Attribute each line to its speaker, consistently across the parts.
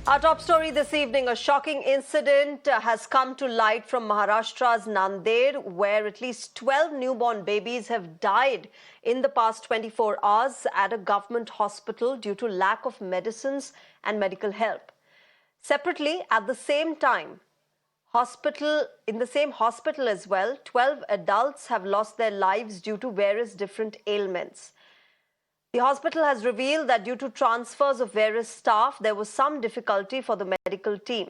Speaker 1: Our top story this evening, a shocking incident has come to light from Maharashtra's Nanded, where at least 12 newborn babies have died in the past 24 hours at a government hospital due to lack of medicines and medical help. Separately, at the same time, in the same hospital as well, 12 adults have lost their lives due to various different ailments. The hospital has revealed that due to transfers of various staff, there was some difficulty for the medical team.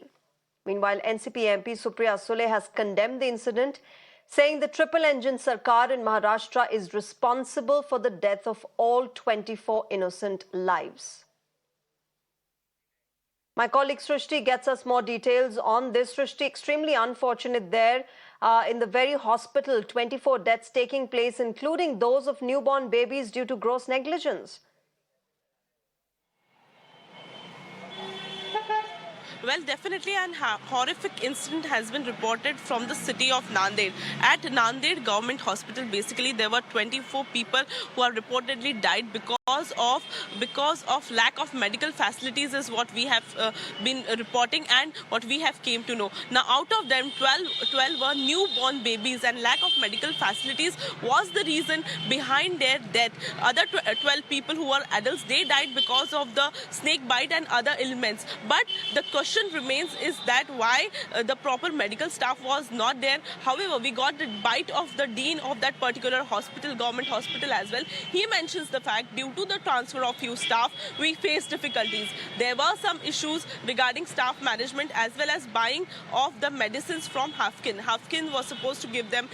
Speaker 1: Meanwhile, NCP MP Supriya Sule has condemned the incident, saying the triple-engine Sarkar in Maharashtra is responsible for the death of all 24 innocent lives. My colleague Srishti gets us more details on this. Srishti, extremely unfortunate there in the very hospital, 24 deaths taking place, including those of newborn babies due to gross negligence.
Speaker 2: Well, definitely an horrific incident has been reported from the city of Nanded. At Nanded Government Hospital, basically, there were 24 people who have reportedly died because of lack of medical facilities is what we have been reporting and what we have came to know. Now, out of them, 12 were newborn babies, and lack of medical facilities was the reason behind their death. Other 12 people who were adults, they died because of the snake bite and other ailments. But the question remains is that why the proper medical staff was not there. However, we got the bite of the dean of that particular hospital, government hospital as well. He mentions the fact due to the transfer of few staff, we faced difficulties. There were some issues regarding staff management as well as buying of the medicines from Hafkin. Hafkin was supposed to give them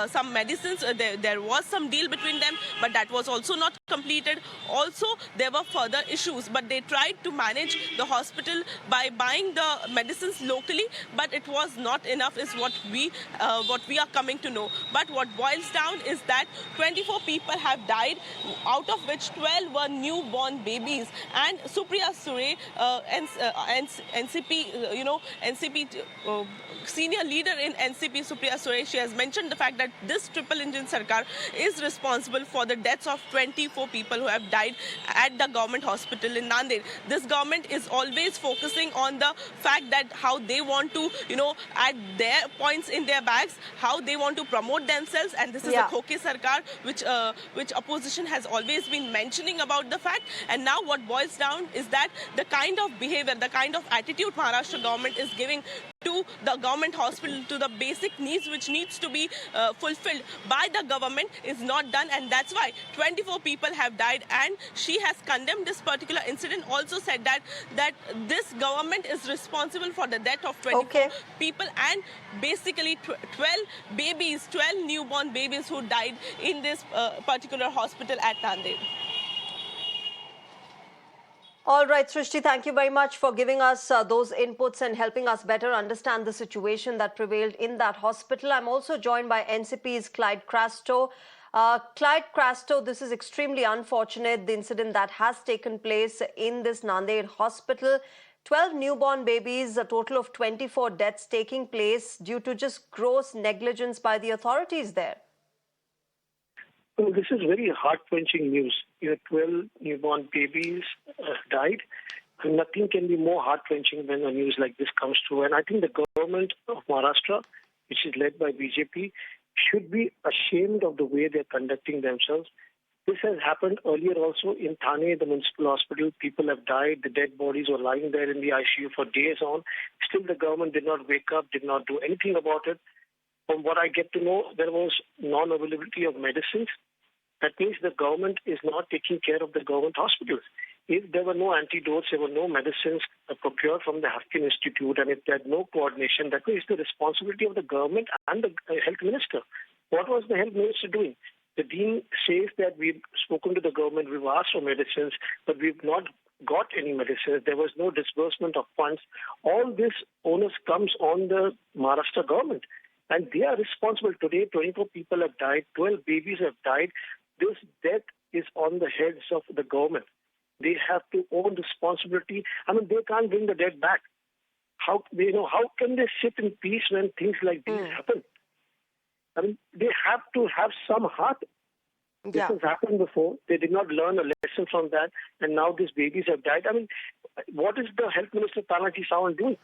Speaker 2: some medicines. There was some deal between them, but that was also not completed. Also, there were further issues, but they tried to manage the hospital by buying the medicines locally, but it was not enough is what we are coming to know. But what boils down is that 24 people have died, out of which 12 were newborn babies. And Supriya Sule, NCP senior leader in NCP, Supriya Sule, she has mentioned the fact that this triple engine Sarkar is responsible for the deaths of 24 people who have died at the government hospital in Nanded. This government is always focusing on the fact that how they want to, add their points in their bags, how they want to promote themselves, and this is a Khoke Sarkar, which opposition has always been mentioning about the fact. And now what boils down is that the kind of behavior, the kind of attitude Maharashtra government is giving to the government hospital, to the basic needs which needs to be fulfilled by the government is not done, and that's why 24 people have died. And she has condemned this particular incident, also said that this government is responsible for the death of 24 people and basically 12 newborn babies who died in this particular hospital at Nanded.
Speaker 1: All right, Srishti, thank you very much for giving us those inputs and helping us better understand the situation that prevailed in that hospital. I'm also joined by NCP's Clyde Crasto. Clyde Crasto, this is extremely unfortunate, the incident that has taken place in this Nanded hospital. 12 newborn babies, a total of 24 deaths taking place due to just gross negligence by the authorities there.
Speaker 3: Well, this is very heart-wrenching news. 12 newborn babies died. And nothing can be more heart-wrenching when a news like this comes through. And I think the government of Maharashtra, which is led by BJP, should be ashamed of the way they're conducting themselves. This has happened earlier also in Thane, the municipal hospital. People have died. The dead bodies were lying there in the ICU for days on. Still, the government did not wake up, did not do anything about it. From what I get to know, there was non-availability of medicines. That means the government is not taking care of the government hospitals. If there were no antidotes, there were no medicines procured from the Hafkin Institute, and if there had no coordination, that means the responsibility of the government and the health minister. What was the health minister doing? The dean says that we've spoken to the government, we've asked for medicines, but we've not got any medicines. There was no disbursement of funds. All this onus comes on the Maharashtra government. And they are responsible. Today, 24 people have died, 12 babies have died. This death is on the heads of the government. They have to own responsibility. I mean, they can't bring the dead back. How can they sit in peace when things like these happen? I mean, they have to have some heart. This
Speaker 1: Yeah.
Speaker 3: has happened before. They did not learn a lesson from that, and now these babies have died. I mean, what is the Health Minister Tanaji Sawant doing?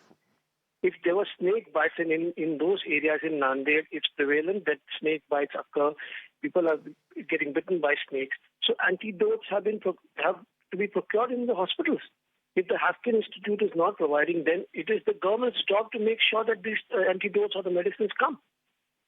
Speaker 3: If there were snake bites in those areas in Nanded, it's prevalent that snake bites occur. People are getting bitten by snakes. So antidotes have to be procured in the hospitals. If the Haskell Institute is not providing, then it is the government's job to make sure that these antidotes or the medicines come.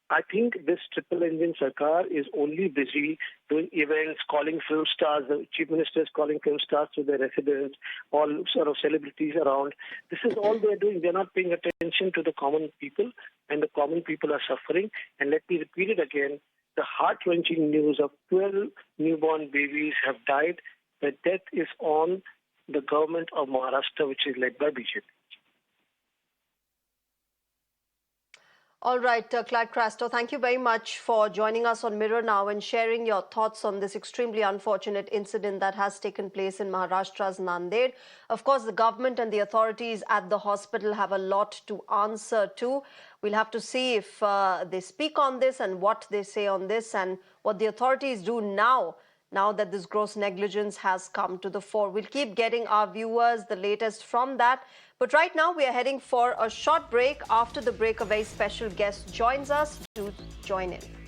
Speaker 3: I think this triple engine Sarkar is only busy doing events, calling film stars. The chief minister is calling film stars to their residents, all sort of celebrities around. This is all they're doing. They're not paying attention to the common people, and the common people are suffering. And let me repeat it again. The heart-wrenching news of 12 newborn babies have died. The death is on the government of Maharashtra, which is led by BJP.
Speaker 1: All right, Clyde Crasto, thank you very much for joining us on Mirror Now and sharing your thoughts on this extremely unfortunate incident that has taken place in Maharashtra's Nanded. Of course, the government and the authorities at the hospital have a lot to answer to. We'll have to see if they speak on this and what they say on this and what the authorities do now that this gross negligence has come to the fore. We'll keep getting our viewers the latest from that. But right now, we are heading for a short break. After the break, a very special guest joins us to join in.